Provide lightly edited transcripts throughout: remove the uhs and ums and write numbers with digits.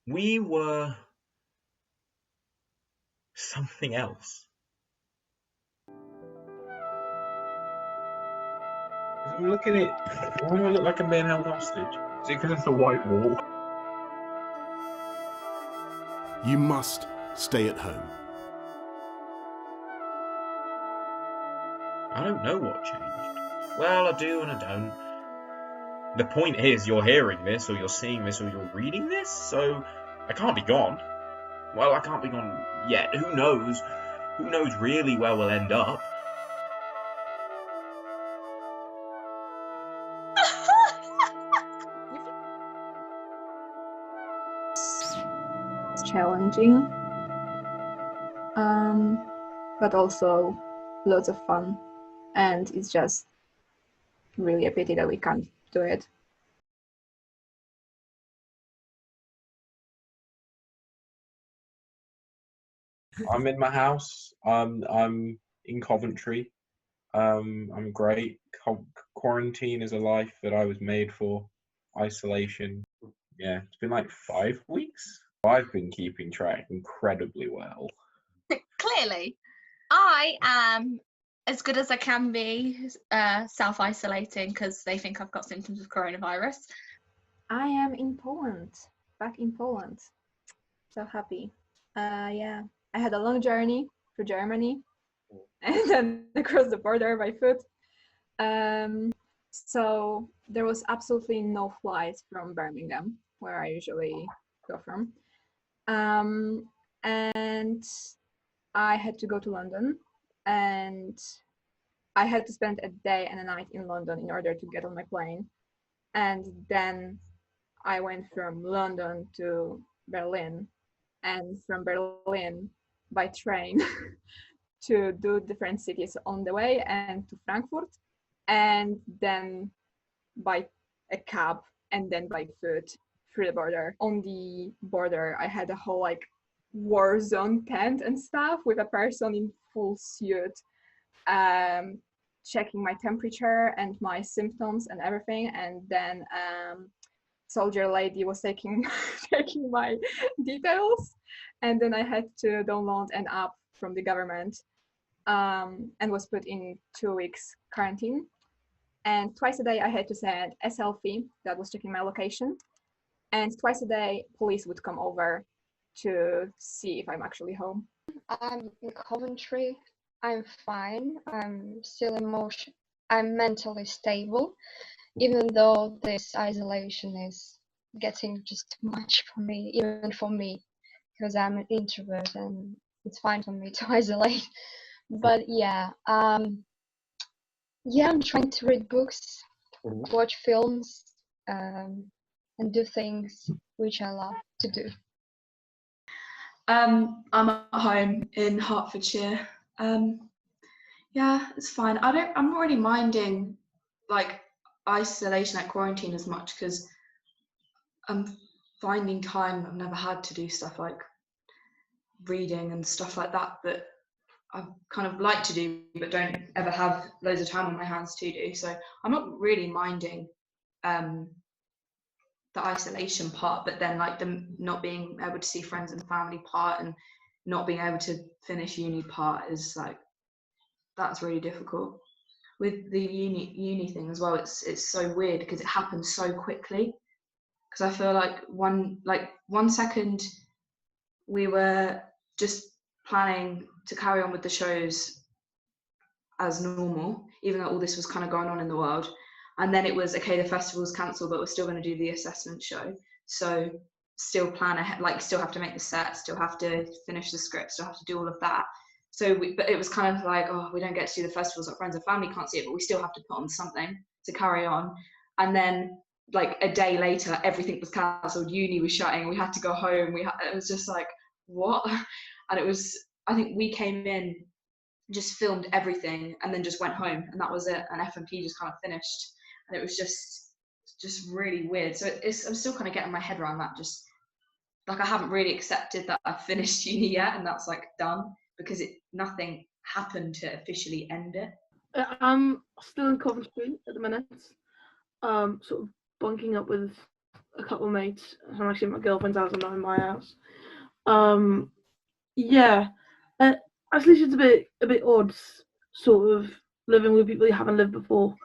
We were something else. I'm looking at. Why do I look like I'm being held hostage? Is it because it's a white wall? You must stay at home. I don't know what changed. Well, I do and I don't. The point is, you're hearing this, or you're seeing this, or you're reading this, so I can't be gone. Well, I can't be gone yet. Who knows? Who knows really where we'll end up? Challenging, but also lots of fun, and it's just really a pity that we can't do it. I'm in my house. I'm in Coventry. I'm great. Quarantine is a life that I was made for. Isolation. Yeah, it's been like 5 weeks. I've been keeping track incredibly well. Clearly, I am as good as I can be self-isolating because they think I've got symptoms of coronavirus. I am in Poland, back in Poland. So happy. Yeah, I had a long journey through Germany and then across the border by foot. So there was absolutely no flight from Birmingham, where I usually go from. And I had to go to London, and I had to spend a day and a night in London in order to get on my plane. And then I went from London to Berlin, and from Berlin by train to do different cities on the way and to Frankfurt, and then by a cab and then by foot through the border. On the border, I had a whole like war zone tent and stuff with a person in full suit, checking my temperature and my symptoms and everything. And then soldier lady was taking taking my details, and then I had to download an app from the government, and was put in 2 weeks quarantine. And twice a day I had to send a selfie that was checking my location, and twice a day police would come over to see if I'm actually home. I'm in Coventry. I'm fine. I'm mentally stable, even though this isolation is getting just too much for me, even for me, because I'm an introvert and it's fine for me to isolate. But yeah, I'm trying to read books, watch films, and do things which I love to do. I'm at home in Hertfordshire. Yeah, it's fine. I'm not really minding like isolation, like quarantine as much, because I'm finding time. I've never had to do stuff like reading and stuff like that that I kind of like to do, but don't ever have loads of time on my hands to do. So I'm not really minding the isolation part, but then like the not being able to see friends and family part and not being able to finish uni part is like, that's really difficult. With the uni thing as well, it's so weird because it happens so quickly. Because I feel like one second we were just planning to carry on with the shows as normal, even though all this was kind of going on in the world. And then it was, okay, the festival's cancelled, but we're still going to do the assessment show. So still plan ahead, like still have to make the set, still have to finish the script, still have to do all of that. But it was kind of like, oh, we don't get to do the festivals, our friends and family can't see it, but we still have to put on something to carry on. And then like a day later, everything was cancelled, uni was shutting, we had to go home. It was just like, what? And it was, I think we came in, just filmed everything and then just went home, and that was it. And F&P just kind of finished, and it was just really weird. So I'm still kind of getting my head around that. Just like I haven't really accepted that I've finished uni yet, and that's like done, because nothing happened to officially end it. I'm still in Coventry at the minute, sort of bunking up with a couple of mates. I'm actually at my girlfriend's house. I'm not in my house. Yeah, isolation is a bit odd, sort of living with people you haven't lived before,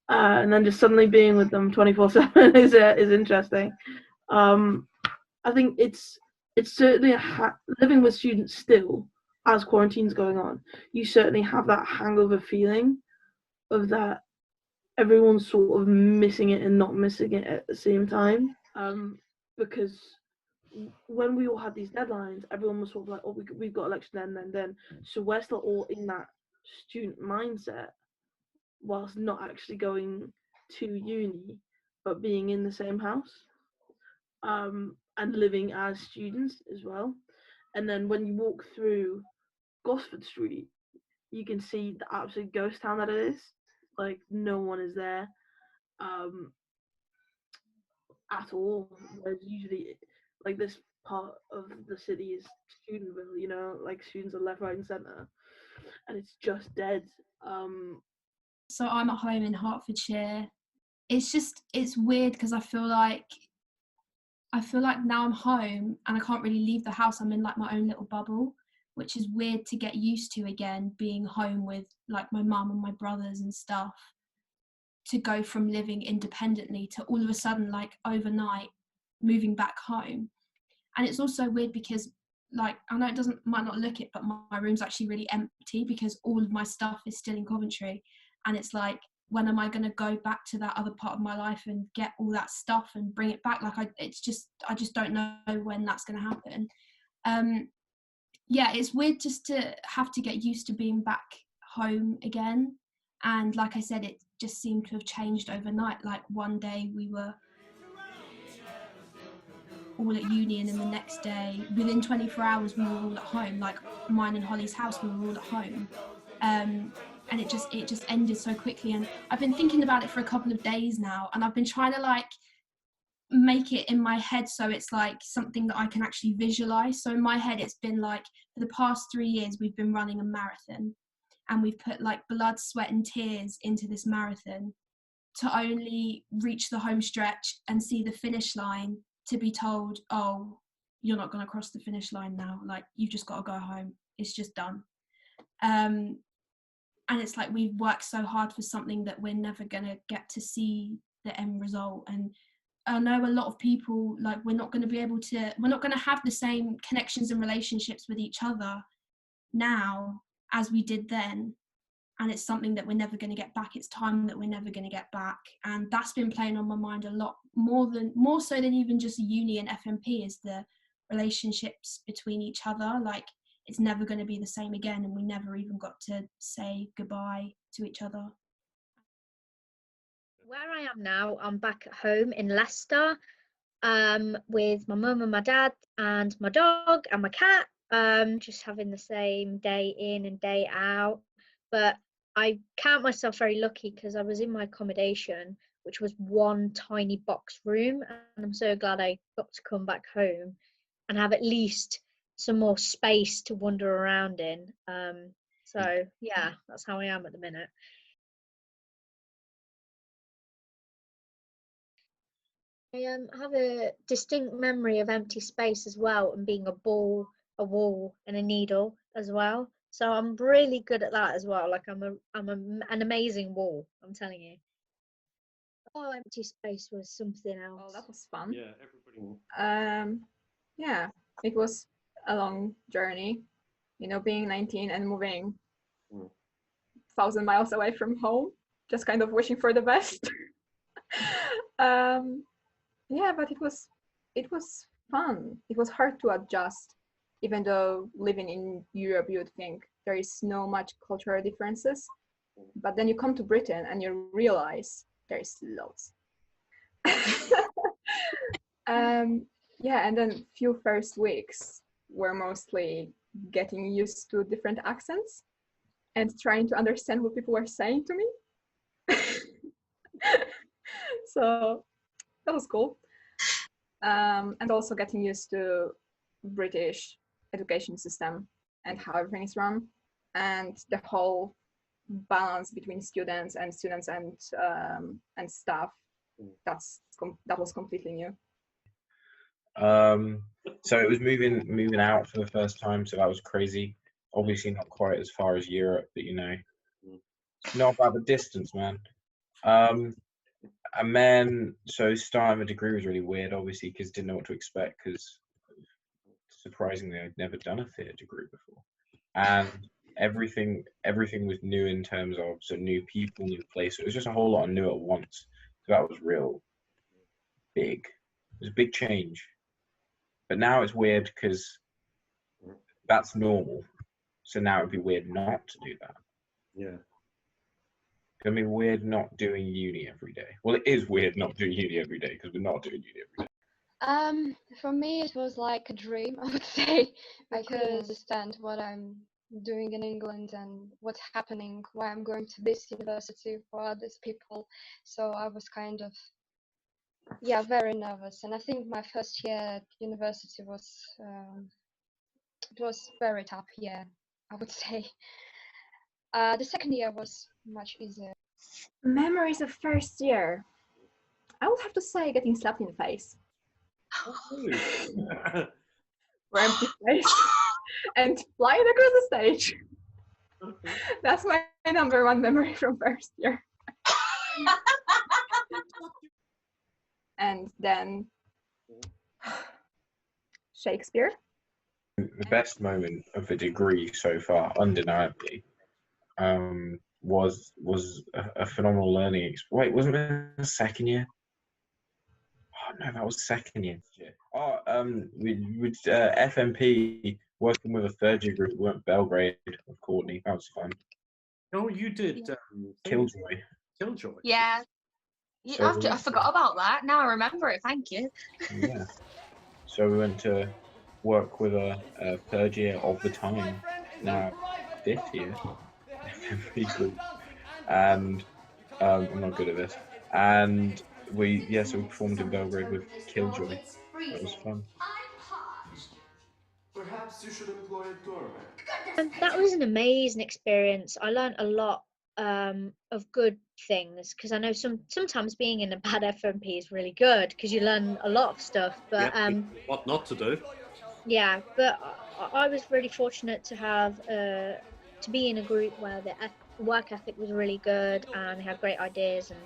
and then just suddenly being with them 24/7 is interesting. I think it's certainly living with students still as quarantine's going on. You certainly have that hangover feeling of that everyone's sort of missing it and not missing it at the same time. Because when we all had these deadlines, everyone was sort of like, "Oh, we've got election then." So we're still all in that student mindset, whilst not actually going to uni, but being in the same house, and living as students as well. And then when you walk through Gosford Street, you can see the absolute ghost town that it is. Like no one is there. At all. Whereas usually, like this part of the city is Studentville, you know, like students are left, right, and centre, and it's just dead. So I'm at home in Hertfordshire. It's weird because I feel like now I'm home and I can't really leave the house. I'm in like my own little bubble, which is weird to get used to again, being home with like my mum and my brothers and stuff, to go from living independently to all of a sudden, like overnight, moving back home. And it's also weird because, like, I know it might not look it, but my room's actually really empty because all of my stuff is still in Coventry. And it's like, when am I going to go back to that other part of my life and get all that stuff and bring it back? Like, I just don't know when that's going to happen. Yeah, it's weird just to have to get used to being back home again. And like I said, it just seemed to have changed overnight. Like one day we were all at uni, and then the next day, within 24 hours, we were all at home. Like mine and Holly's house, we were all at home. And it just ended so quickly. And I've been thinking about it for a couple of days now, and I've been trying to like make it in my head so it's like something that I can actually visualize. So in my head, it's been like, for the past 3 years, we've been running a marathon, and we've put like blood, sweat and tears into this marathon to only reach the home stretch and see the finish line to be told, oh, you're not going to cross the finish line now, like you've just got to go home, it's just done. And it's like we've worked so hard for something that we're never going to get to see the end result. And I know a lot of people, like, we're not going to have the same connections and relationships with each other now as we did then. And it's something that we're never going to get back. It's time that we're never going to get back. And that's been playing on my mind a lot, more so than even just uni and FMP, is the relationships between each other. Like, it's never going to be the same again, and we never even got to say goodbye to each other. Where I am now, I'm back at home in Leicester, with my mum and my dad and my dog and my cat, just having the same day in and day out. But I count myself very lucky because I was in my accommodation, which was one tiny box room, and I'm so glad I got to come back home and have at least some more space to wander around in. So yeah, that's how I am at the minute. I have a distinct memory of empty space as well, and being a ball, a wall, and a needle as well. So I'm really good at that as well. Like an amazing wall. I'm telling you. Oh, empty space was something else. Oh, that was fun. Yeah, everybody. Yeah, it was a long journey, being 19 and moving 1,000 miles away from home, just kind of wishing for the best. Yeah, but it was fun. It was hard to adjust, even though living in Europe, you would think there is no much cultural differences, but then you come to Britain and you realize there is loads. Yeah, and then few first weeks were mostly getting used to different accents and trying to understand what people were saying to me. So that was cool. And also getting used to British education system and how everything is run, and the whole balance between students and staff that was completely new. So it was moving out for the first time, so that was crazy. Obviously not quite as far as Europe, but it's not about the distance, man. And then so starting a degree was really weird, obviously, because didn't know what to expect. Because surprisingly, I'd never done a theatre degree before, and everything was new in terms of new people, new place. It was just a whole lot of new at once. So that was real big. It was a big change. But now it's weird because that's normal. So now it'd be weird not to do that. Yeah. It's gonna be weird not doing uni every day. Well, it is weird not doing uni every day because we're not doing uni every day. For me, it was like a dream, I would say. I could understand what I'm doing in England and what's happening, why I'm going to this university for others people. So I was kind of, yeah, very nervous. And I think my first year at university was, it was very tough year, I would say. The second year was much easier. Memories of first year. I would have to say getting slapped in the face. For empty space and flying across the stage. That's my number one memory from first year. And then Shakespeare. The best moment of the degree so far, undeniably, was a phenomenal learning experience. Wait, wasn't it the second year? Oh no, that was second year. Oh, with FMP working with a third year group. We went Belgrade with Courtney. That was fun. Oh, you did Killjoy. Killjoy. Yeah. So I forgot about that. Now I remember it. Thank you. Yeah. So we went to work with a third year of the time, now fifth year FMP group, and I'm not good at this. And so we performed in Belgrade with Killjoy. That was fun. Perhaps you should employ a doorman. That was an amazing experience. I learned a lot of good things because I know sometimes being in a bad FMP is really good because you learn a lot of stuff. But What not to do. yeah, but I was really fortunate to have to be in a group where the work ethic was really good and they had great ideas, and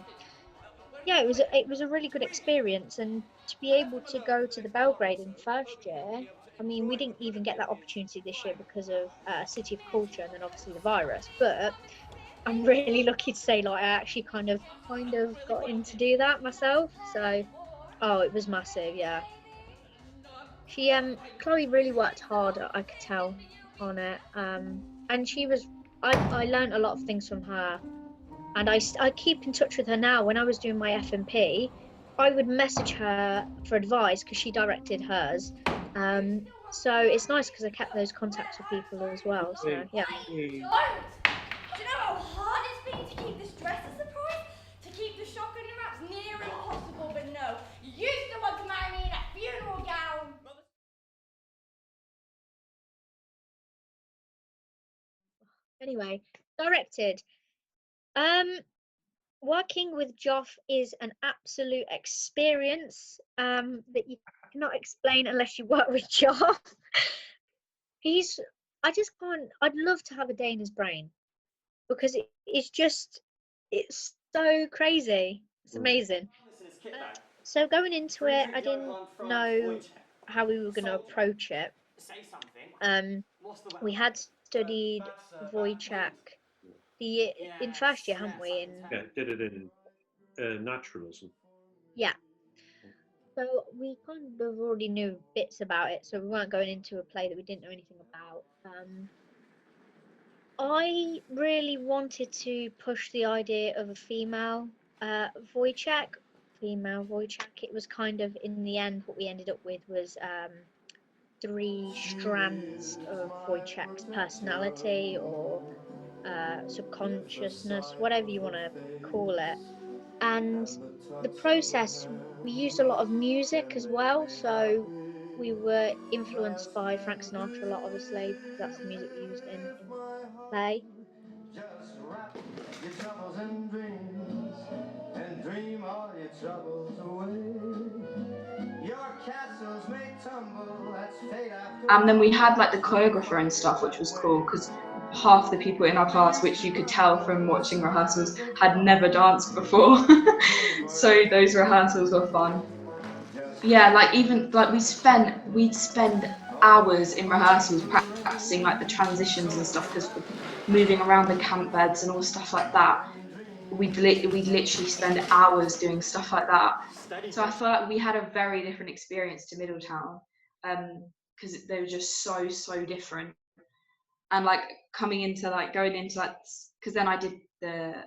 yeah, it was a really good experience. And to be able to go to the Belgrade in first year, I mean, we didn't even get that opportunity this year because of City of Culture and then obviously the virus. But I'm really lucky to say, like, I actually kind of got in to do that myself. So, oh, it was massive, yeah. Chloe really worked hard, I could tell on it. And I learned a lot of things from her. And I keep in touch with her now. When I was doing my FMP, I would message her for advice because she directed hers. So it's nice because I kept those contacts with people as well. So yeah. Do you know how hard it's been to keep this dress a surprise? To keep the shock in the wraps near impossible, but no. You still want to marry me in a funeral gown! Anyway, directed. Working with Joff is an absolute experience that you cannot explain unless you work with Joff. I just can't, I'd love to have a day in his brain because it's so crazy. It's amazing. So going into it, I didn't know how we were going to approach it. We had studied Wojciech in first year, haven't we? Yeah, did it in naturalism. Yeah. So we kind of already knew bits about it, so we weren't going into a play that we didn't know anything about. I really wanted to push the idea of a female Wojciech. Female Wojciech. It was kind of, in the end, what we ended up with was three strands of Wojciech's personality or subconsciousness, whatever you want to call it. And the process, we used a lot of music as well, so we were influenced by Frank Sinatra a lot, obviously, because that's the music we used in the play. dream all your troubles away. Your castles may tumble, that's fate after And then we had like the choreographer and stuff, which was cool because half the people in our class, which you could tell from watching rehearsals, had never danced before. So those rehearsals were fun. Yeah, like even like we'd spend hours in rehearsals practicing like the transitions and stuff because moving around the camp beds and all stuff like that. We'd literally spend hours doing stuff like that. So I feel like we had a very different experience to Middletown, because they were just so different. And like going into like, because then I did the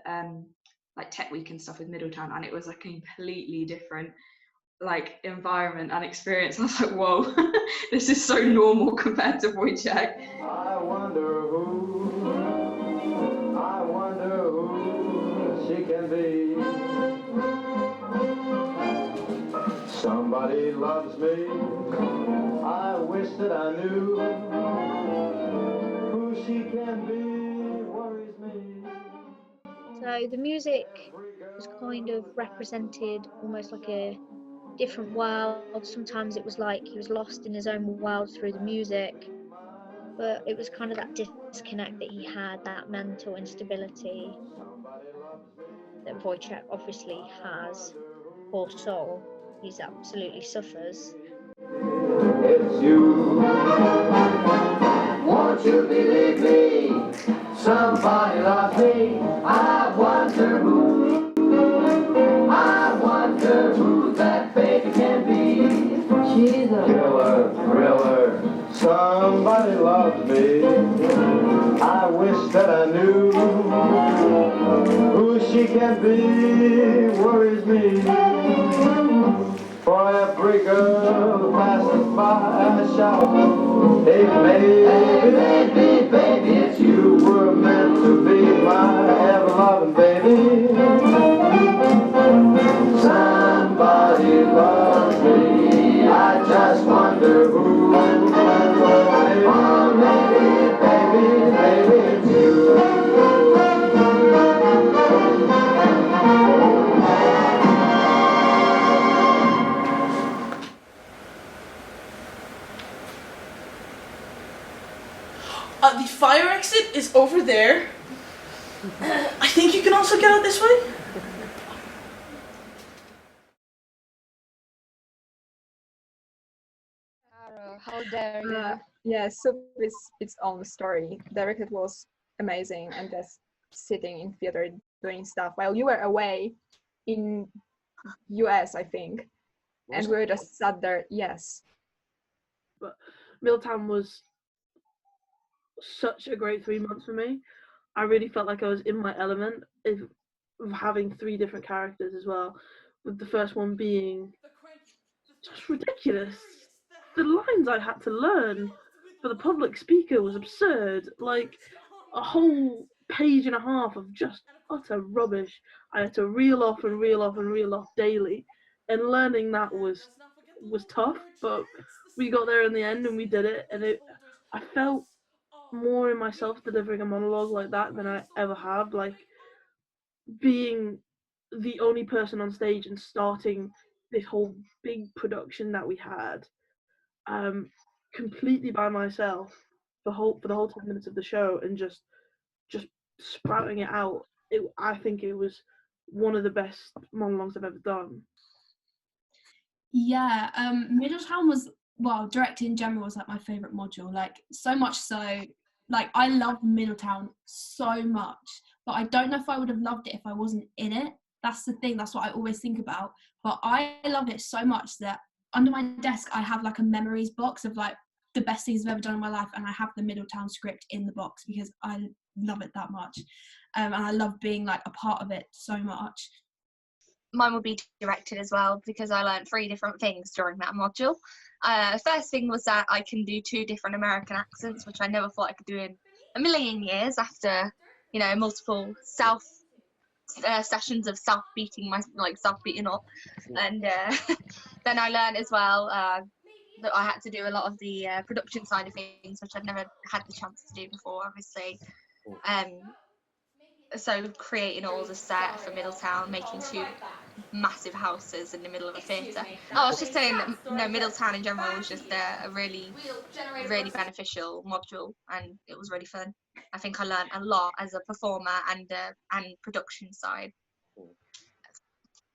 like tech week and stuff with Middletown, and it was like a completely different like environment and experience. I was like, whoa, this is so normal compared to Wojciech. I wonder who she can be. Somebody loves me. I wish that I knew who she can be. Worries me. So the music was kind of represented almost like a different world. Sometimes it was like he was lost in his own world through the music, but it was kind of that disconnect that he had, that mental instability that Wojciech obviously has. Poor soul, he's absolutely suffers. It's you. Won't you believe me? Somebody loves me. I wonder who that baby can be. She's a killer, thriller. Somebody loves me. I wish that I knew who she can be. Worries me. For every girl who passes by, I shout, hey baby, it's you. Were meant to be my ever-loving baby. Somebody loves me. I just wonder who. Oh, baby, it's you. The fire exit is over there. I think you can also get out this way. How dare you? Yeah, so it's its own story. Derek, it was amazing and just sitting in theater doing stuff while you were away in US, I think. And we were just sat there, yes. But Milltown was such a great 3 months for me. I really felt like I was in my element of having 3 different characters as well, with the first one being just ridiculous. The lines I had to learn for the public speaker was absurd. Like a whole page and a half of just utter rubbish. I had to reel off daily, and learning that was tough, but we got there in the end and we did it, and I felt more in myself delivering a monologue like that than I ever have. Like being the only person on stage and starting this whole big production that we had, completely by myself for the whole 10 minutes of the show, and just sprouting it out. I think it was one of the best monologues I've ever done. Yeah, Middletown was, well, directing in general was like my favorite module, like so much so, like I love Middletown so much, but I don't know if I would have loved it if I wasn't in it. That's the thing, that's what I always think about. But I love it so much that under my desk I have like a memories box of like the best things I've ever done in my life, and I have the Middletown script in the box because I love it that much, and I love being like a part of it so much. Mine would be directed as well because I learned 3 different things during that module. First thing was that I can do 2 different American accents, which I never thought I could do in a million years after, multiple sessions of self-beating up. And then I learned as well that I had to do a lot of the production side of things, which I'd never had the chance to do before, obviously. so creating all the set for Middletown, making 2 massive houses in the middle of a theatre. I was just saying that no, Middletown in general was just a really, really beneficial module, and it was really fun. I think I learned a lot as a performer and production side.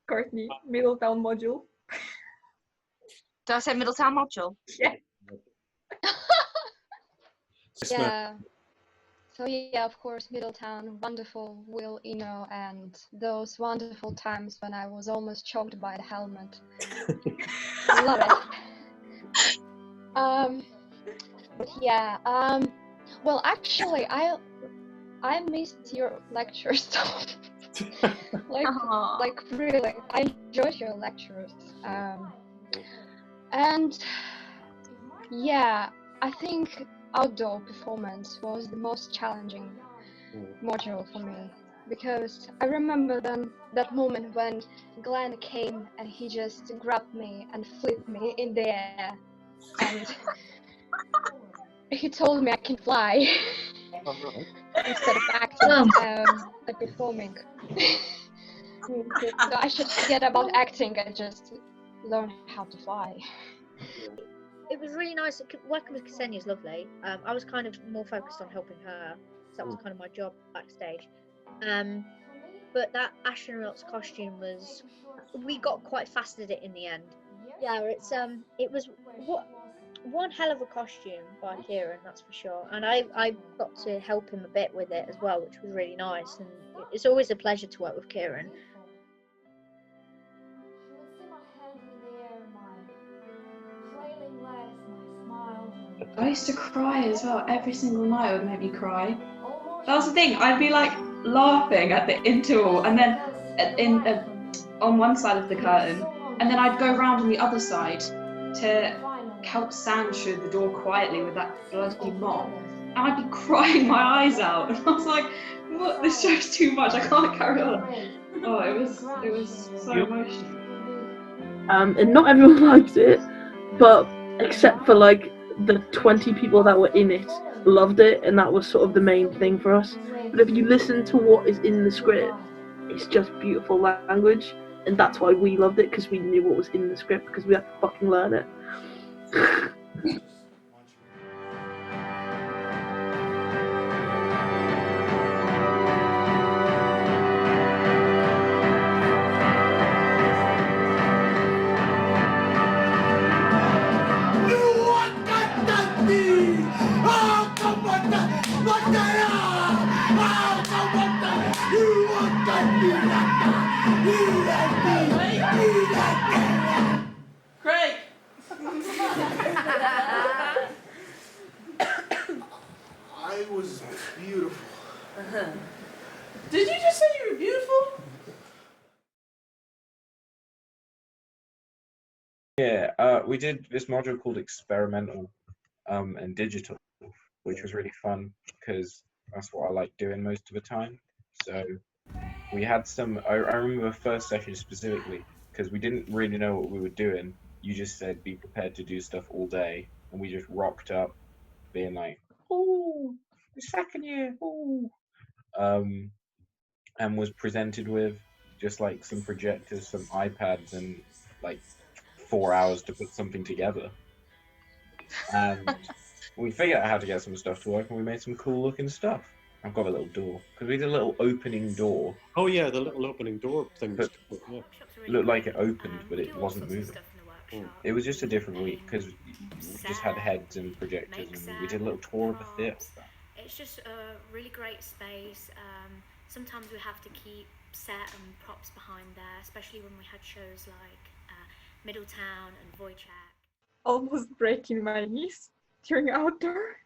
Courtney, Middletown module. Did I say Middletown module? Yeah. Yeah. So yeah, of course, Middletown, wonderful Will Eno, and those wonderful times when I was almost choked by the helmet. Love it. But yeah, well, actually, I missed your lectures. like really, I enjoyed your lectures. And yeah, I think outdoor performance was the most challenging module for me, because I remember that moment when Glenn came and he just grabbed me and flipped me in the air, and he told me I can fly instead of acting and performing. So I should forget about acting and just learn how to fly. It was really nice. Working with Ksenia is lovely. I was kind of more focused on helping her, so that was kind of my job backstage. But that astronaut's costume was, we got quite fast at it in the end. Yeah, it was one hell of a costume by Kieran, that's for sure. And I got to help him a bit with it as well, which was really nice. And it's always a pleasure to work with Kieran. I used to cry as well. Every single night it would make me cry. That was the thing. I'd be like laughing at the interval, and then on one side of the curtain, and then I'd go round on the other side to help Sam through the door quietly with that bloody mop, and I'd be crying my eyes out. And I was like, "What? This show's too much. I can't carry on." Oh, it was so emotional. And not everyone liked it, but except for like the 20 people that were in it loved it, and that was sort of the main thing for us. But if you listen to what is in the script, it's just beautiful language, and that's why we loved it, because we knew what was in the script, because we had to fucking learn it. Craig! I was beautiful. Did you just say you were beautiful? Yeah, we did this module called experimental and digital, which was really fun because that's what I like doing most of the time. So we had some, I remember the first session specifically, because we didn't really know what we were doing. You just said be prepared to do stuff all day, and we just rocked up being like, oh, the second year, oh. And was presented with just like some projectors, some iPads, and like 4 hours to put something together. And we figured out how to get some stuff to work, and we made some cool looking stuff. I've got a little door, because we did a little opening door. Oh yeah, the little opening door thing. But Yeah. looked like it opened, but it wasn't moving. It was just a different week, because we just had heads and projectors, and we did a little tour of the theatre. It's just a really great space. Sometimes we have to keep set and props behind there, especially when we had shows like Middletown and Wojciech. Almost breaking my knees during outdoor.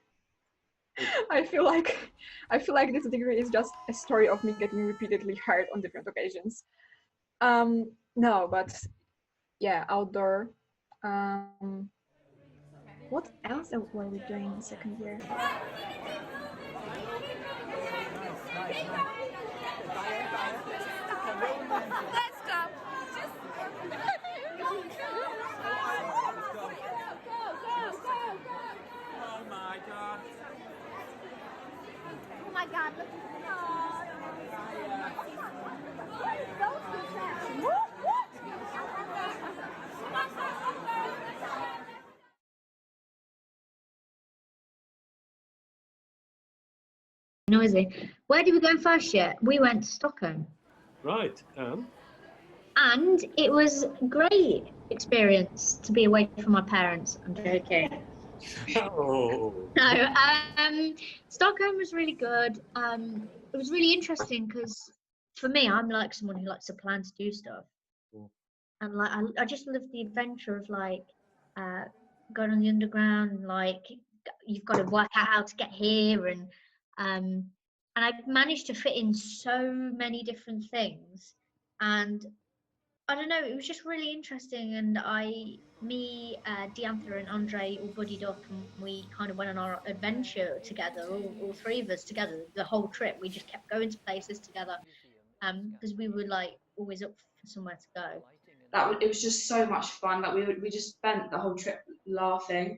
I feel like this degree is just a story of me getting repeatedly hurt on different occasions. No, but yeah, outdoor. What else were we doing in second year? Let's go. Oh my god. Oh my god, look at the noisy. Where did we go in first year? We went to Stockholm. Right. And it was a great experience to be away from my parents. I'm joking. Oh. No, Stockholm was really good. It was really interesting because for me, I'm like someone who likes to plan to do stuff. And like I just love the adventure of like going on the underground and like you've got to work out how to get here and I managed to fit in so many different things and I don't know, it was just really interesting and Diantha and Andre all buddied up and we kind of went on our adventure together, all three of us together, the whole trip. We just kept going to places together because we were like always up for somewhere to go. It was just so much fun. Like we just spent the whole trip laughing,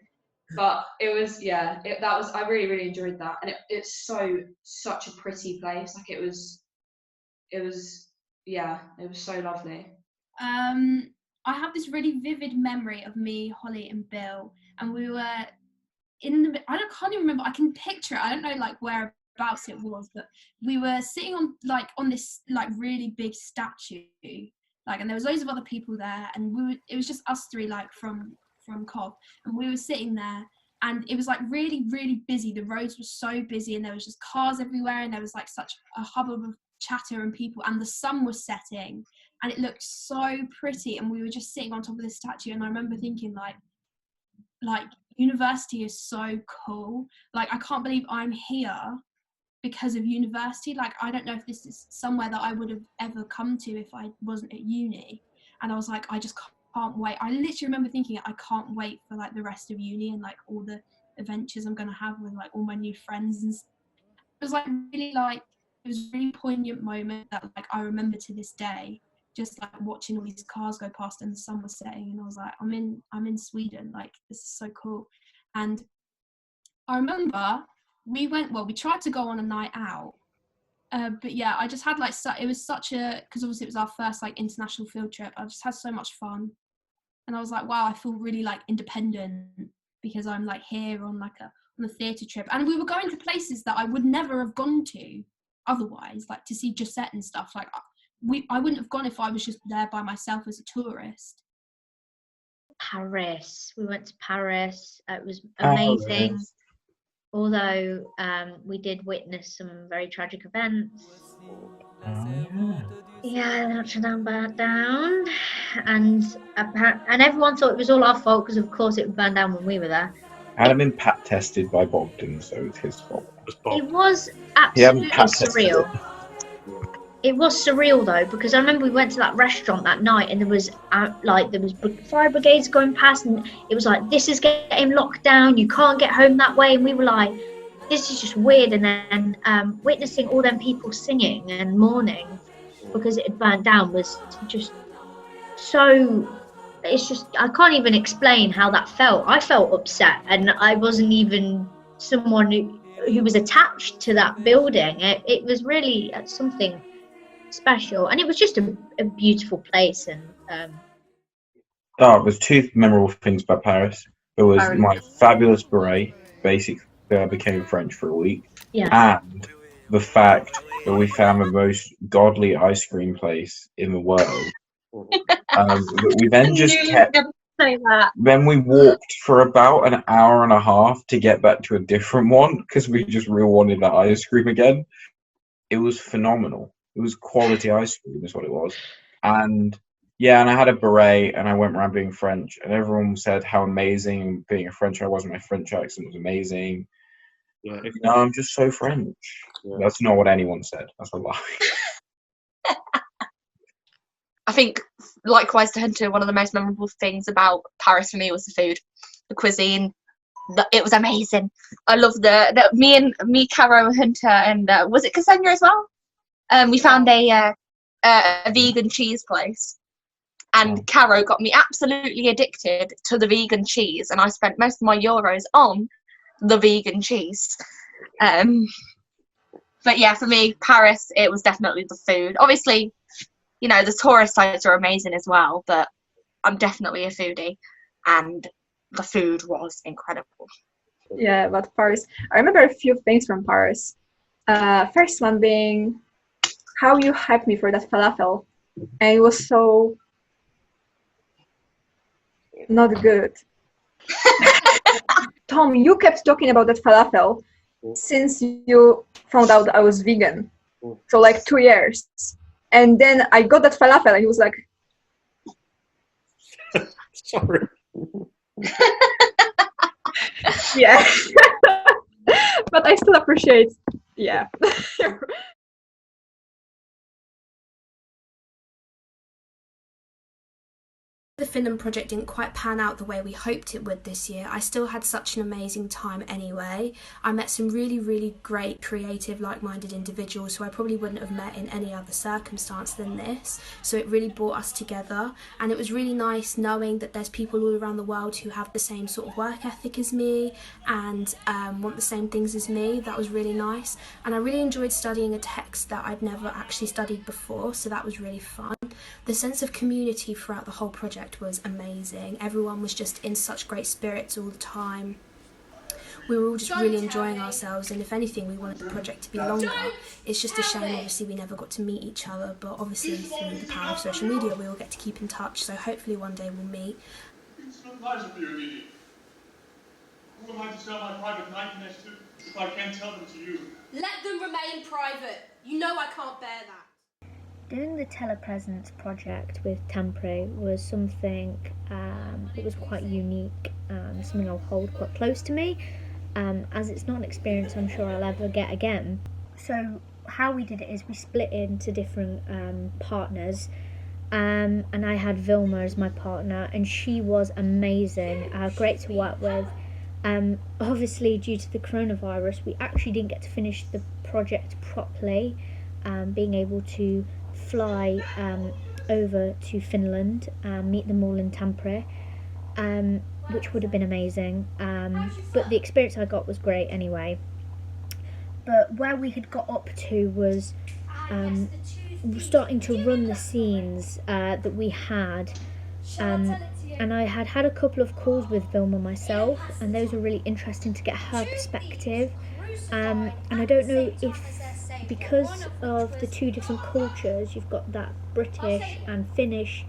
but it was I really enjoyed that, and it's such a pretty place. Like it was so lovely. I have this really vivid memory of me, Holly, and Bill, and we were can't even remember. I can picture it. I don't know like whereabouts it was, but we were sitting on this like really big statue. Like, and there was loads of other people there, and it was just us three, like from Cov, and we were sitting there, and it was like really, really busy. The roads were so busy, and there was just cars everywhere, and there was like such a hubbub of chatter and people, and the sun was setting, and it looked so pretty, and we were just sitting on top of this statue, and I remember thinking like university is so cool. Like, I can't believe I'm here because of university. Like, I don't know if this is somewhere that I would have ever come to if I wasn't at uni. And I was like, I just can't wait. I literally remember thinking, I can't wait for like the rest of uni and like all the adventures I'm gonna have with like all my new friends. And it was like really like, it was a really poignant moment that like I remember to this day, just like watching all these cars go past and the sun was setting, and I was like, I'm in Sweden, like this is so cool. And I remember we tried to go on a night out, but yeah, I just had like it was such a, because obviously it was our first like international field trip. I just had so much fun, and I was like, wow, I feel really like independent because I'm like here on a theatre trip, and we were going to places that I would never have gone to otherwise, like to see Josette and stuff. Like I wouldn't have gone if I was just there by myself as a tourist. Paris. We went to Paris. It was amazing. Although we did witness some very tragic events. Yeah, Notre Dame burnt down, and everyone thought it was all our fault because, of course, it burned down when we were there. Hadn't been pat tested by Bogdan, so it's his fault. It was absolutely surreal. It was surreal though, because I remember we went to that restaurant that night, and there was fire brigades going past, and it was like, this is getting locked down. You can't get home that way, and we were like, this is just weird. And then witnessing all them people singing and mourning because it had burnt down was just so. It's just, I can't even explain how that felt. I felt upset, and I wasn't even someone who was attached to that building. It was really something special, and it was just a beautiful place. And there's two memorable things about Paris. There was my fabulous beret. Basically, I became French for a week. Yeah. And the fact that we found the most godly ice cream place in the world. We then just kept. Then we walked for about an hour and a half to get back to a different one because we just really wanted that ice cream again. It was phenomenal. It was quality ice cream, is what it was. And yeah, and I had a beret, and I went around being French, and everyone said how amazing being a French I was. My French accent was amazing. Yeah, no, I'm just so French. Yeah. That's not what anyone said. That's a lie. I think, likewise to Hunter, one of the most memorable things about Paris for me was the food, the cuisine. It was amazing. I love me, Caro, Hunter, and was it Ksenia as well? We found a vegan cheese place, and Caro got me absolutely addicted to the vegan cheese, and I spent most of my euros on the vegan cheese. But yeah, for me, Paris, it was definitely the food. Obviously, you know, the tourist sites are amazing as well, but I'm definitely a foodie, and the food was incredible. Yeah, but Paris, I remember a few things from Paris. First one being how you hyped me for that falafel, and it was so not good. Tom, you kept talking about that falafel since you found out I was vegan. So like 2 years. And then I got that falafel and he was like, Sorry. yeah. But I still appreciate, yeah. The Finland project didn't quite pan out the way we hoped it would this year, I still had such an amazing time anyway. I met some really great creative like-minded individuals who I probably wouldn't have met in any other circumstance than this, so it really brought us together, and it was really nice knowing that there's people all around the world who have the same sort of work ethic as me and want the same things as me. That was really nice, and I really enjoyed studying a text that I'd never actually studied before, so that was really fun. The sense of community throughout the whole project was amazing. Everyone was just in such great spirits all the time. We were all just really enjoying ourselves, and if anything we wanted the project to be longer. It's just a shame obviously we never got to meet each other, but obviously through the power of social media we all get to keep in touch, so hopefully one day we'll meet. It's no pleasure for you, Emily. Who am I to tell my private nightmares to if I can't tell them to you? Let them remain private. You know I can't bear that. Doing the telepresence project with Tampere was something that was quite unique, something I'll hold quite close to me, as it's not an experience I'm sure I'll ever get again. So how we did it is we split into different partners, and I had Vilma as my partner, and she was amazing, great to work with. Obviously due to the coronavirus we actually didn't get to finish the project properly, being able to fly over to Finland and meet them all in Tampere, which would have been amazing, but the experience I got was great anyway. But where we had got up to was starting to run the scenes that we had, and I had had a couple of calls with Vilma myself, and those were really interesting to get her perspective, and I don't know if because of the two different cultures, you've got that British and Finnish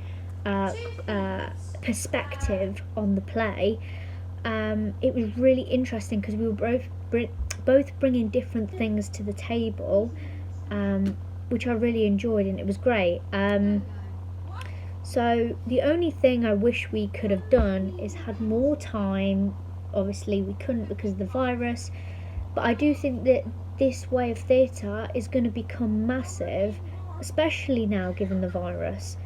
perspective on the play. It was really interesting because we were both bringing different things to the table, which I really enjoyed, and it was great. So the only thing I wish we could have done is had more time. Obviously we couldn't because of the virus, but I do think that this way of theatre is going to become massive, especially now given the virus.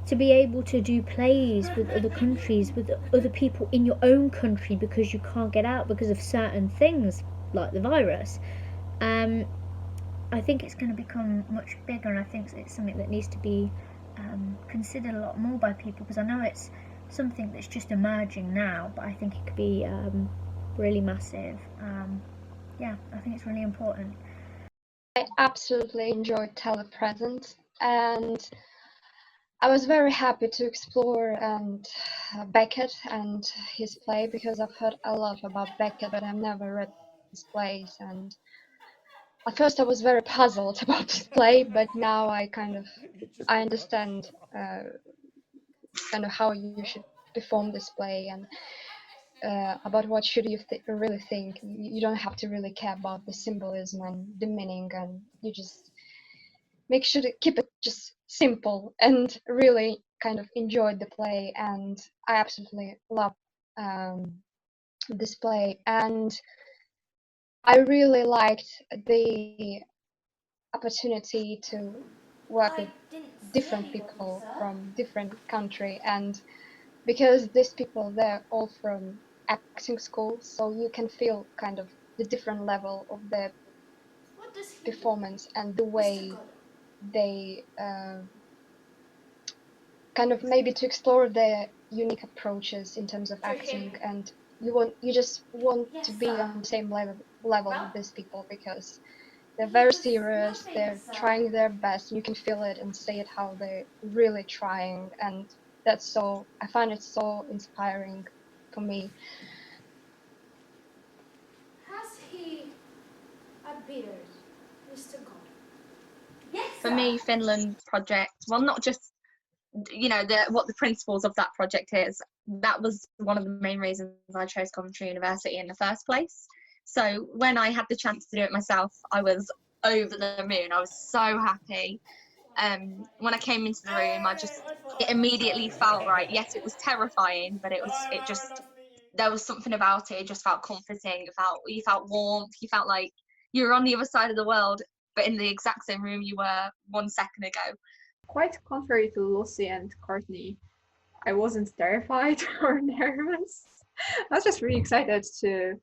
To be able to do plays with other countries, with other people in your own country because you can't get out because of certain things like the virus. I think it's going to become much bigger, and I think it's something that needs to be considered a lot more by people, because I know it's something that's just emerging now, but I think it could be really massive. Yeah, I think it's really important. I absolutely enjoyed telepresence, and I was very happy to explore Beckett and his play, because I've heard a lot about Beckett, but I've never read his plays. And at first I was very puzzled about this play, but now I understand kind of how you should perform this play, and about what should you really think. You don't have to really care about the symbolism and the meaning, and you just make sure to keep it just simple and really kind of enjoy the play. And I absolutely love this play, and I really liked the opportunity to work with different people from different country, and because these people, they're all from acting school, so you can feel kind of the different level of their performance and the way they kind of maybe to explore their unique approaches in terms of acting. And you just want to be on the same level with these people, because they're very serious, they're trying their best, you can feel it and see it how they're really trying, and I find it so inspiring for me. Has he a beard? Yes, For me, Finland project, well, not just, you know, what the principles of that project is, that was one of the main reasons I chose Coventry University in the first place. So when I had the chance to do it myself, I was over the moon. I was so happy. When I came into the room, it immediately felt right. Yes, it was terrifying, but there was something about it. It just felt comforting. You felt warmth. You felt like you were on the other side of the world, but in the exact same room you were 1 second ago. Quite contrary to Lucy and Courtney, I wasn't terrified or nervous. I was just really excited to,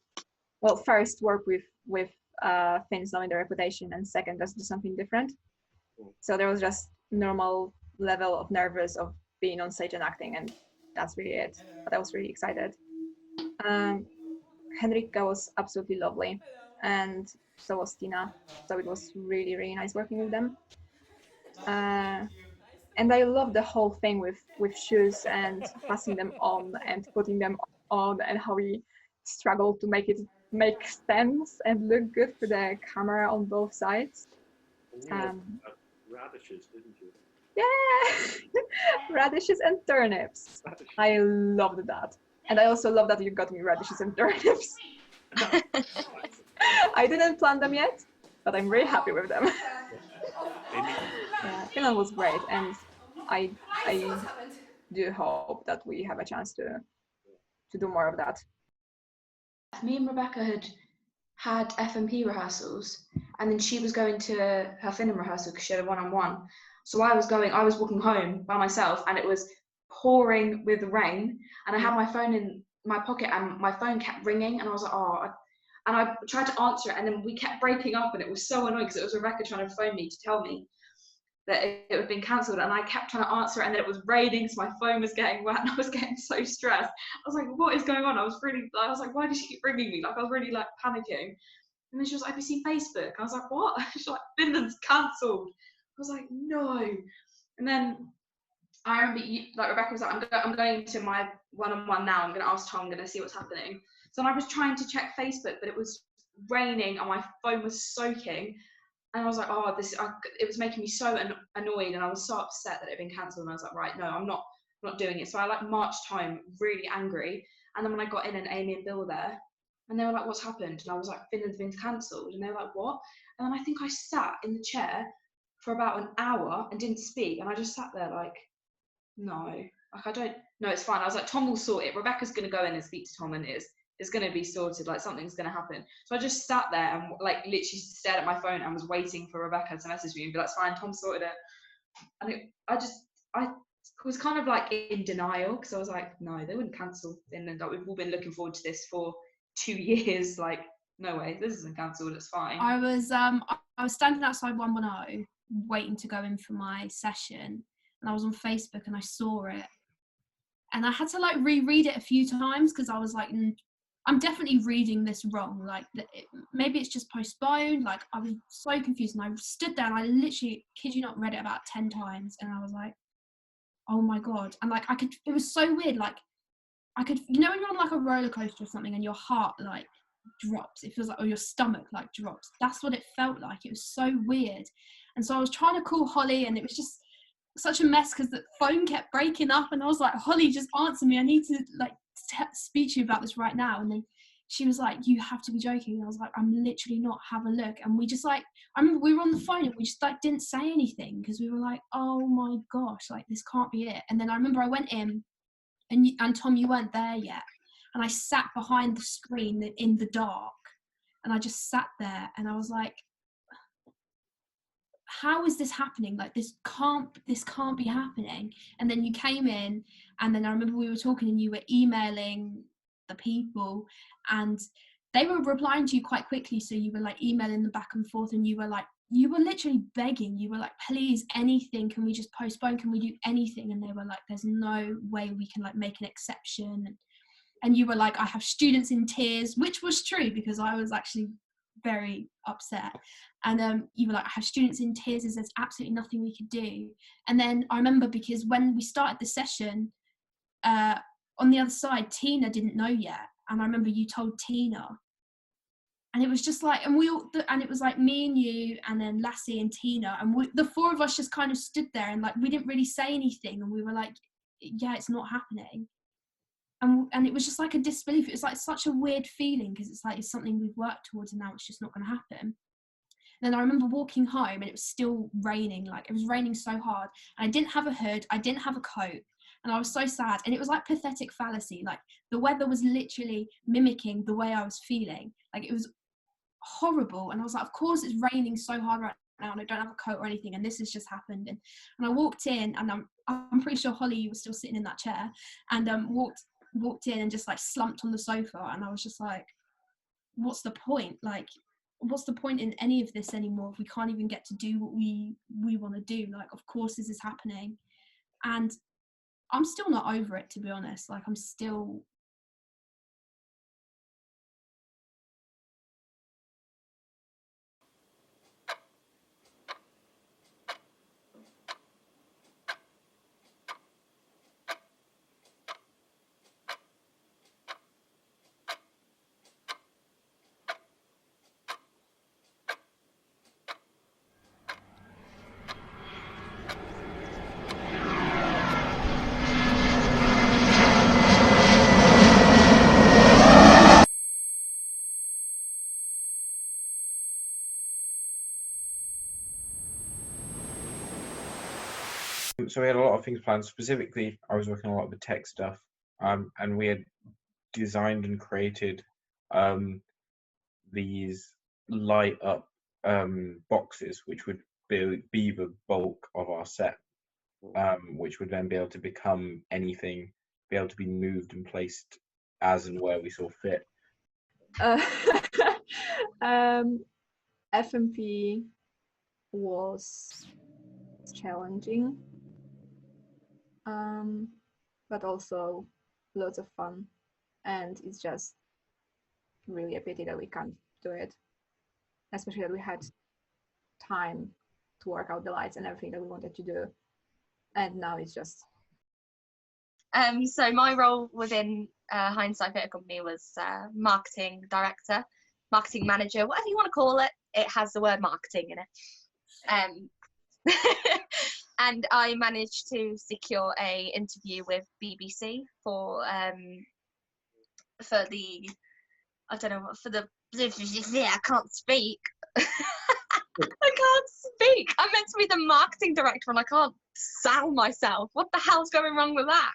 well, first work with things knowing their reputation, and second, just do something different. So there was just normal level of nervous of being on stage and acting, and that's really it. But I was really excited. Henrika was absolutely lovely, and so was Tina. So it was really, really nice working with them. And I love the whole thing with shoes and passing them on and putting them on, and how we struggle to make it make sense and look good for the camera on both sides. And you also had radishes, didn't you? Yeah, radishes and turnips. I loved that, and I also love that you got me radishes and turnips. I didn't plan them yet, but I'm very happy with them. Yeah, Finland was great, and I do hope that we have a chance to do more of that. Me and Rebecca had FMP rehearsals, and then she was going to her Finland rehearsal because she had a one-on-one. So I was walking home by myself, and it was pouring with rain, and I had my phone in my pocket, and my phone kept ringing, and I was like, and I tried to answer it, and then we kept breaking up, and it was so annoying because it was Rebecca trying to phone me to tell me that it had been cancelled, and I kept trying to answer it, and then it was raining, so my phone was getting wet, and I was getting so stressed. I was like, what is going on? I was like, why does she keep ringing me? Like, I was really like panicking. And then she was like, have you seen Facebook? I was like, what? She's like, Finland's cancelled. I was like, no. And then I remember, like, Rebecca was like, I'm going to my one-on-one now. I'm going to ask Tom. I'm going to see what's happening. So I was trying to check Facebook, but it was raining and my phone was soaking. And I was like, it was making me so annoyed, and I was so upset that it had been cancelled. And I was like, right, no, I'm not doing it. So I like marched home really angry. And then when I got in, and Amy and Bill were there, and they were like, what's happened? And I was like, Finland's been cancelled. And they were like, what? And then I think I sat in the chair for about an hour and didn't speak. And I just sat there like, no, like, I don't, no, it's fine. I was like, Tom will sort it. Rebecca's going to go in and speak to Tom, and it's going to be sorted. Like, something's going to happen. So I just sat there and like literally stared at my phone and was waiting for Rebecca to message me and be like, it's fine, Tom sorted it. And I was kind of like in denial, because I was like, no, they wouldn't cancel Finland. Like, we've all been looking forward to this for 2 years. Like, no way, this isn't cancelled. It's fine. I was standing outside 110 waiting to go in for my session, and I was on Facebook and I saw it, and I had to like reread it a few times because I was like, I'm definitely reading this wrong. Like, maybe it's just postponed. Like, I was so confused, and I stood there and I literally, kid you not, read it about 10 times, and I was like, oh my god. And like, it was so weird. Like, you know when you're on like a roller coaster or something and your heart like drops, it feels like, or your stomach like drops. That's what it felt like. It was so weird. And so I was trying to call Holly, and it was just such a mess because the phone kept breaking up, and I was like, Holly, just answer me. I need to like speak to you about this right now. And then she was like, you have to be joking. And I was like, I'm literally not. Have a look. And we just like, I remember we were on the phone and we just like didn't say anything because we were like, oh my gosh, like this can't be it. And then I remember I went in, and Tom, you weren't there yet, and I sat behind the screen in the dark, and I just sat there, and I was like, how is this happening? Like, this can't be happening. And then you came in, and then I remember we were talking, and you were emailing the people, and they were replying to you quite quickly. So you were like emailing them back and forth, and you were literally begging. You were like, please, anything, can we just postpone? Can we do anything? And they were like, there's no way we can like make an exception. And you were like, I have students in tears, which was true because I was actually very upset. And you were like, I have students in tears, there's absolutely nothing we could do. And then I remember, because when we started the session, on the other side, Tina didn't know yet. And I remember you told Tina, And it was just like, and we all, and it was like me and you, and then Lassie and Tina, and the four of us just kind of stood there, and like we didn't really say anything, and we were like, yeah, it's not happening. And it was just like a disbelief. It was like such a weird feeling, because it's like it's something we've worked towards, and now it's just not going to happen. And then I remember walking home, and it was still raining. Like, it was raining so hard, and I didn't have a hood, I didn't have a coat, and I was so sad. And it was like pathetic fallacy. Like, the weather was literally mimicking the way I was feeling. Like, it was horrible. And I was like, of course it's raining so hard right now, and I don't have a coat or anything, and this has just happened. And I walked in, and I'm pretty sure Holly, you were still sitting in that chair, and walked in and just like slumped on the sofa, and I was just like, what's the point? Like, what's the point in any of this anymore if we can't even get to do what we want to do? Like, of course this is happening. And I'm still not over it, to be honest. Like, I'm still So we had a lot of things planned. Specifically, I was working a lot of the tech stuff, and we had designed and created these light up boxes, which would be the bulk of our set, which would then be able to become anything, be able to be moved and placed as and where we saw fit. FMP was challenging, but also lots of fun, and it's just really a pity that we can't do it, especially that we had time to work out the lights and everything that we wanted to do, and now it's just So my role within Hindsight Theatre Company was marketing director, marketing manager, whatever you want to call it. It has the word marketing in it. And I managed to secure a interview with BBC for the, I don't know what, for the, I can't speak. I can't speak. I'm meant to be the marketing director and I can't sell myself. What the hell's going wrong with that?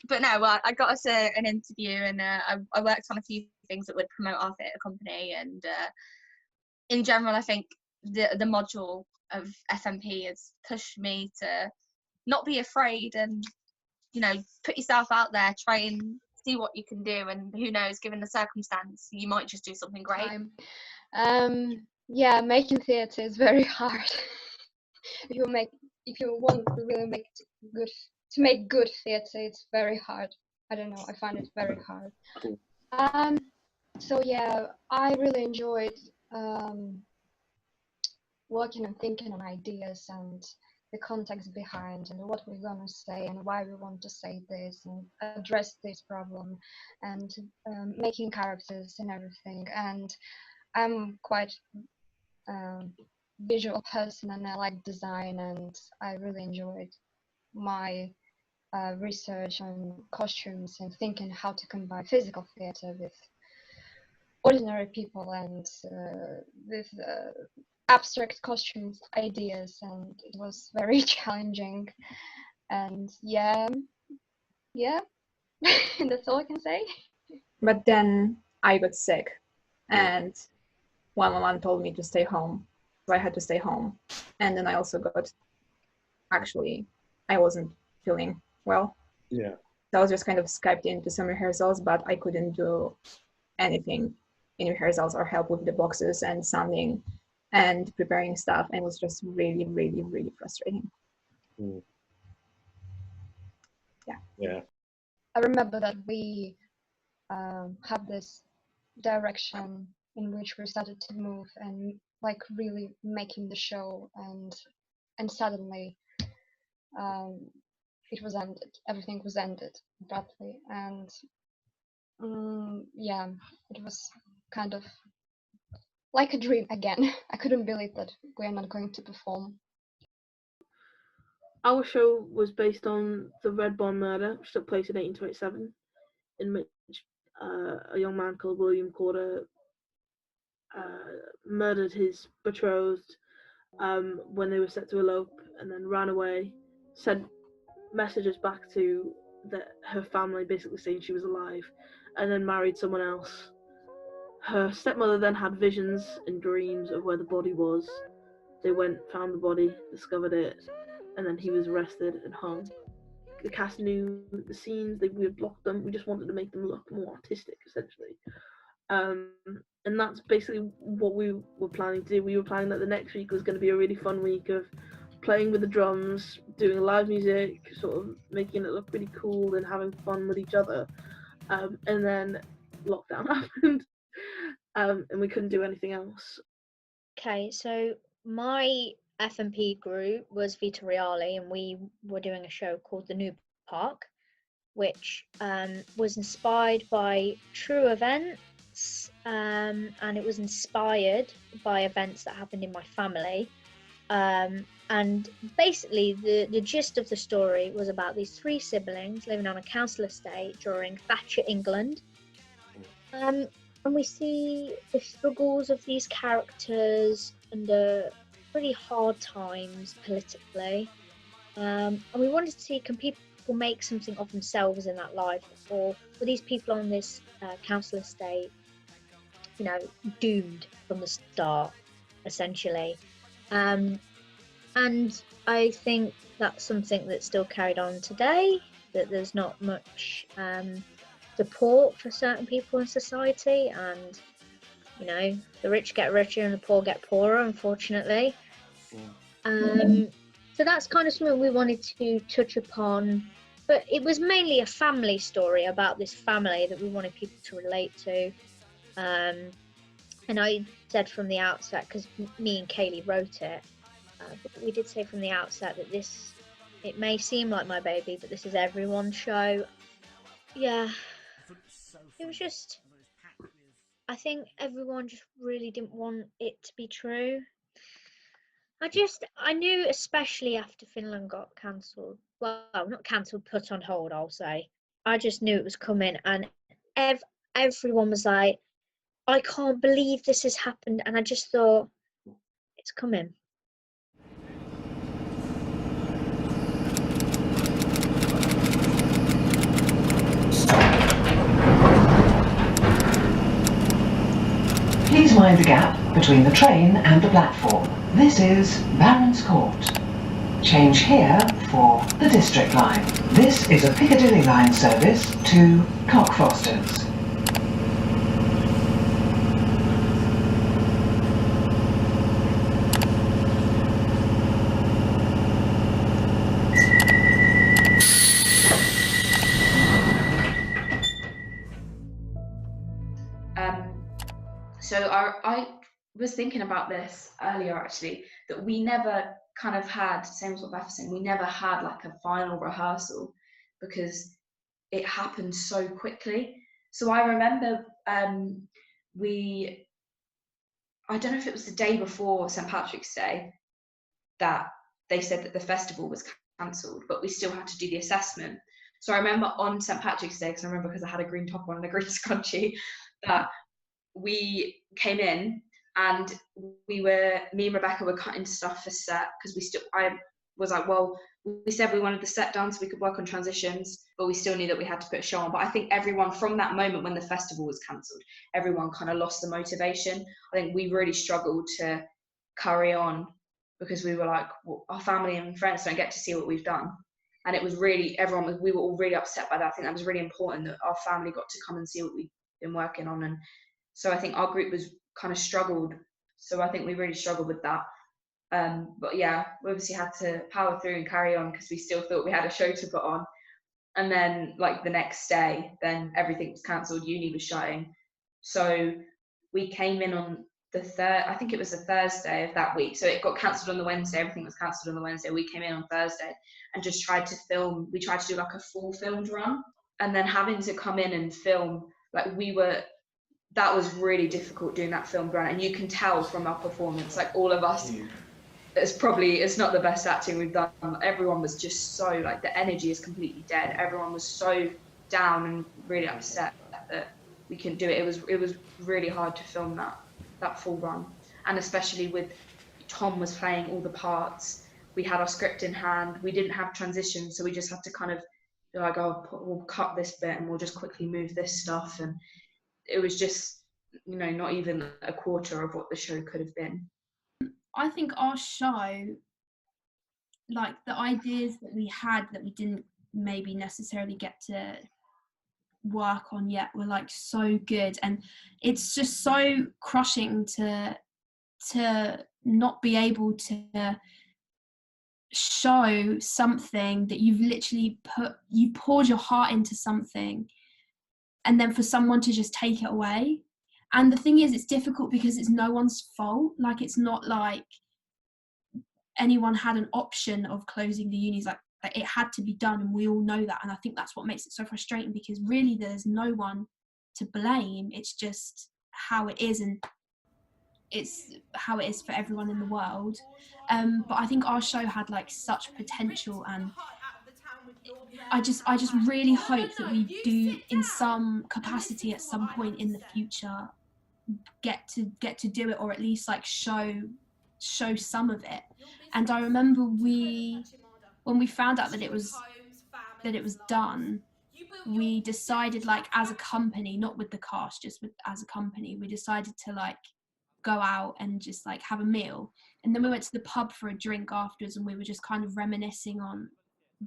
But no, I got us an interview, and I worked on a few things that would promote our theatre company. And in general, I think the module of FMP has pushed me to not be afraid and, you know, put yourself out there, try and see what you can do. And who knows, given the circumstance, you might just do something great. Yeah, making theatre is very hard. if you want to really make good theatre, it's very hard. I don't know, I find it very hard. So yeah, I really enjoyed working and thinking on ideas and the context behind and what we're gonna say and why we want to say this and address this problem and making characters and everything. And I'm quite visual person, and I like design, and I really enjoyed my research on costumes and thinking how to combine physical theatre with ordinary people and with abstract costumes ideas, and it was very challenging. And yeah, that's all I can say. But then I got sick, and 111 told me to stay home, so I had to stay home. And then I also I wasn't feeling well. Yeah. So I was just kind of Skyped into some rehearsals, but I couldn't do anything in rehearsals or help with the boxes and sounding and preparing stuff, and it was just really, really, really frustrating. Yeah. I remember that we had this direction in which we started to move and like really making the show, and suddenly it was ended. Everything was ended abruptly, and yeah, it was kind of like a dream again. I couldn't believe that we're not going to perform. Our show was based on the Red Barn murder, which took place in 1827, in which a young man called William Corder murdered his betrothed when they were set to elope, and then ran away, sent messages back to her family basically saying she was alive, and then married someone else. Her stepmother then had visions and dreams of where the body was. They went, found the body, discovered it, and then he was arrested and hung. The cast knew the scenes, we had blocked them, we just wanted to make them look more artistic, essentially. And that's basically what we were planning to do. We were planning that the next week was going to be a really fun week of playing with the drums, doing live music, sort of making it look really cool and having fun with each other. And then lockdown happened, and we couldn't do anything else. Okay, so my F&P group was Vita Reale, and we were doing a show called The New Park, which was inspired by true events, and it was inspired by events that happened in my family. And basically, the gist of the story was about these three siblings living on a council estate during Thatcher England. And we see the struggles of these characters under pretty hard times politically. And we wanted to see, can people make something of themselves in that life, or were these people on this council estate, doomed from the start, essentially? And I think that's something that's still carried on today, that there's not much support for certain people in society, and the rich get richer and the poor get poorer, unfortunately. So that's kind of something we wanted to touch upon, but it was mainly a family story about this family that we wanted people to relate to. And I said from the outset, because me and Kaylee wrote it, but we did say from the outset that it may seem like my baby, but this is everyone's show. Yeah, it was just, I think everyone just really didn't want it to be true. I knew, especially after Finland got cancelled, well, not cancelled, put on hold, I'll say. I just knew it was coming, and everyone was like, I can't believe this has happened, and I just thought, it's coming. Please mind the gap between the train and the platform. This is Barons Court. Change here for the District Line. This is a Piccadilly Line service to Cockfosters. So I was thinking about this earlier, actually, that we never kind of had, same as what Beth was saying, we never had like a final rehearsal because it happened so quickly. So I remember I don't know if it was the day before St. Patrick's Day that they said that the festival was cancelled, but we still had to do the assessment. So I remember on St. Patrick's Day, because I had a green top on and a green scrunchie, that we came in and me and Rebecca were cutting stuff for set, because I was like, well, we said we wanted the set done so we could work on transitions, but we still knew that we had to put a show on. But I think everyone, from that moment when the festival was cancelled, everyone kind of lost the motivation. I think we really struggled to carry on because we were like, well, our family and friends don't get to see what we've done. And it was really, we were all really upset by that. I think that was really important that our family got to come and see what we've been working on. And so I think our group was kind of struggled. So I think we really struggled with that. But yeah, we obviously had to power through and carry on because we still thought we had a show to put on. And then like the next day, then everything was cancelled, uni was shutting. So we came in on the I think it was the Thursday of that week. So it got cancelled on the Wednesday, everything was cancelled on the Wednesday. We came in on Thursday and just tried to film. We tried to do like a full filmed run, and then having to come in and film, like that was really difficult doing that film, Grant, and you can tell from our performance, like all of us, it's not the best acting we've done. Everyone was just so, like, the energy is completely dead. Everyone was so down and really upset that we couldn't do it. It was really hard to film that full run, and especially with Tom was playing all the parts. We had our script in hand. We didn't have transition, so we just had to kind of be like, oh, we'll cut this bit and we'll just quickly move this stuff. And it was just, not even a quarter of what the show could have been. I think our show, like the ideas that we had that we didn't maybe necessarily get to work on yet, were like so good, and it's just so crushing to not be able to show something that you've literally poured your heart into something, and then for someone to just take it away. And the thing is, it's difficult because it's no one's fault. Like, it's not like anyone had an option of closing the unis. Like it had to be done, and we all know that. And I think that's what makes it so frustrating, because really there's no one to blame. It's just how it is, and it's how it is for everyone in the world. But I think our show had like such potential, and I just really hope that we do, in some capacity at some point in the future, get to do it, or at least like show some of it. And I remember when we found out that it was done, we decided, like, as a company, not with the cast, just as a company, we decided to like go out and just like have a meal. And then we went to the pub for a drink afterwards, and we were just kind of reminiscing on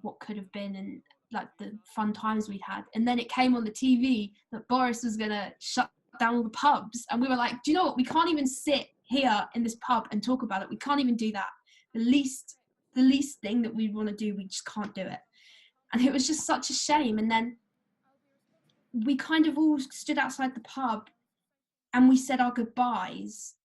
what could have been and like the fun times we'd had. And then it came on the TV that Boris was gonna shut down all the pubs, and we were like, do you know what, we can't even sit here in this pub and talk about it. We can't even do that. The least thing that we want to do, we just can't do it. And it was just such a shame. And then we kind of all stood outside the pub and we said our goodbyes,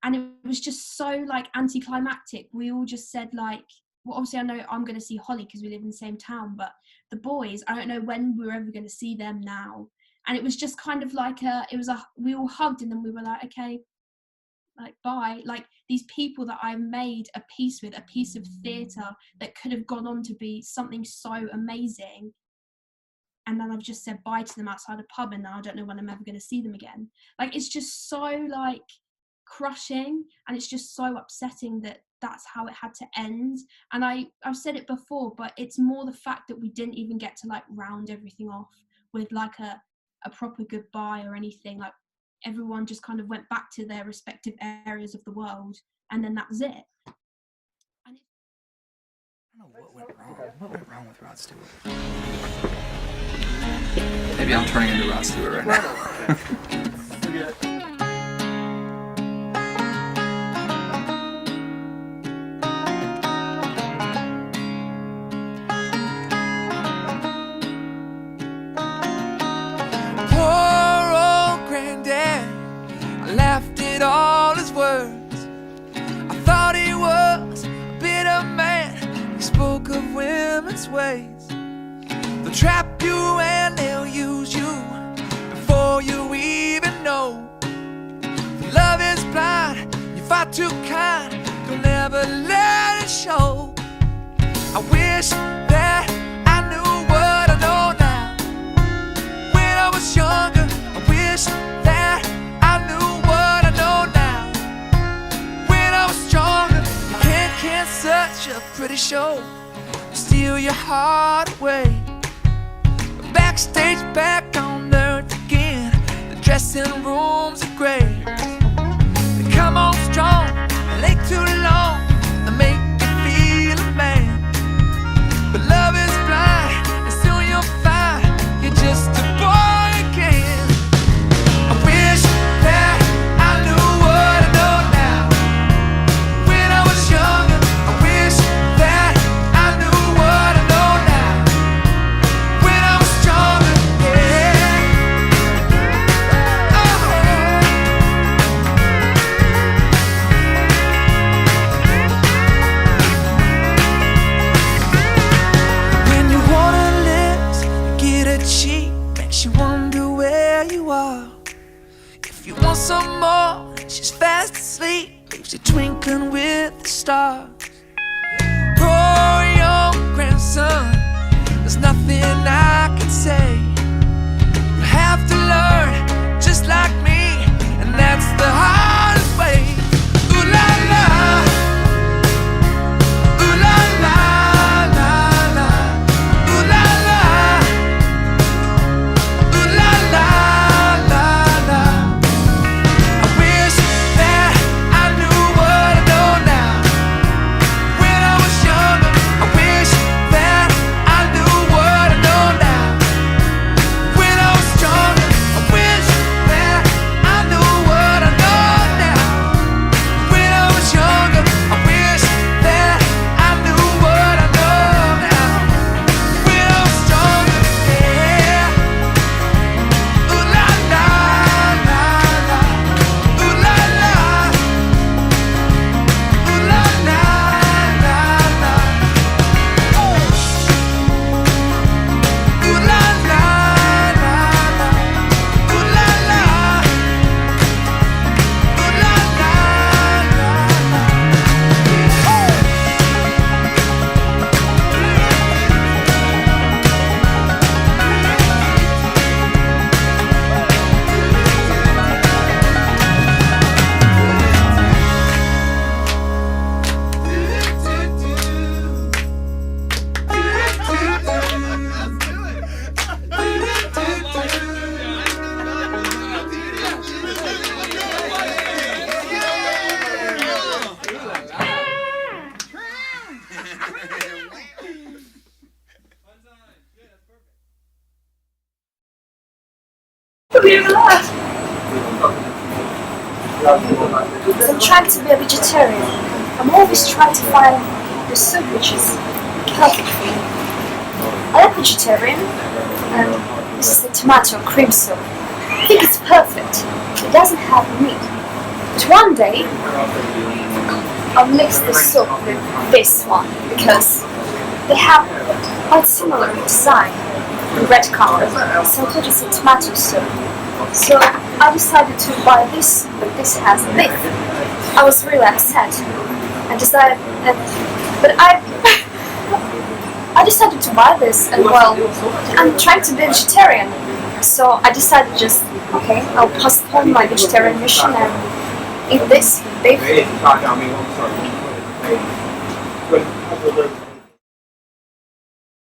and it was just so like anticlimactic. We all just said, like, well, obviously I know I'm going to see Holly because we live in the same town, but the boys, I don't know when we're ever going to see them now. And it was just kind of like we all hugged, and then we were like, okay, like, bye. Like, these people that I made a piece with, a piece of theatre that could have gone on to be something so amazing, and then I've just said bye to them outside a pub, and now I don't know when I'm ever going to see them again. Like, it's just so like crushing, and it's just so upsetting that that's how it had to end. And I've said it before, but it's more the fact that we didn't even get to like round everything off with like a proper goodbye or anything. Like, everyone just kind of went back to their respective areas of the world, and then that was it. I don't know what went wrong. What went wrong with Rod Stewart? Maybe I'm turning into Rod Stewart right now. Poor old granddad, I laughed at all his words. I thought he was a bitter man. He spoke of women's ways. They'll trap you and they'll use you before you even know. The love is blind, you fight too kind, you'll never let it show. I wish that I knew what I know now. When I was younger, I wish that I knew what I know now. When I was stronger, you can't such a pretty show steal your heart away. Backstage, back on earth again. The dressing rooms are great. They come on strong and late too long. They make you feel a man. But love is blind, and soon you'll find you're just a boy again. I wish that I knew what I know now. When I was younger, I wish that I knew what I know now. When I was stronger, yeah. When you wanna live, get a cheat, makes you wonder where you are. If If you want some more, she's fast asleep, leaves you twinkling with the stars. Poor young grandson, there's nothing I can say. You have to learn just like me, and that's the hardest way. Ooh la la, ooh la la, la la, ooh la la, ooh la la, la la. I wish that I knew what I know now. When I was younger, I wish that I knew what I know now. When I was stronger, I wish that I knew what I know now. When I was younger, I wish that I knew what I know now. When I was stronger, yeah. Ooh la la, la la. Ooh la la. Ooh la la, la la. Ooh la la, la la. Ooh la la. Ooh la I'm trying to be a vegetarian. I'm always trying to find the soup which is perfect for me. I like vegetarian, and this is the tomato cream soup. I think it's perfect. It doesn't have meat. But one day, I'll mix the soup with this one because they have quite similar design, the red color. So I thought it's a tomato soup. So I decided to buy this, but this has beef. I was really upset. I decided, but I decided to buy this, and well, I'm trying to be vegetarian. So I decided just, okay, I'll postpone my vegetarian mission and eat this beef.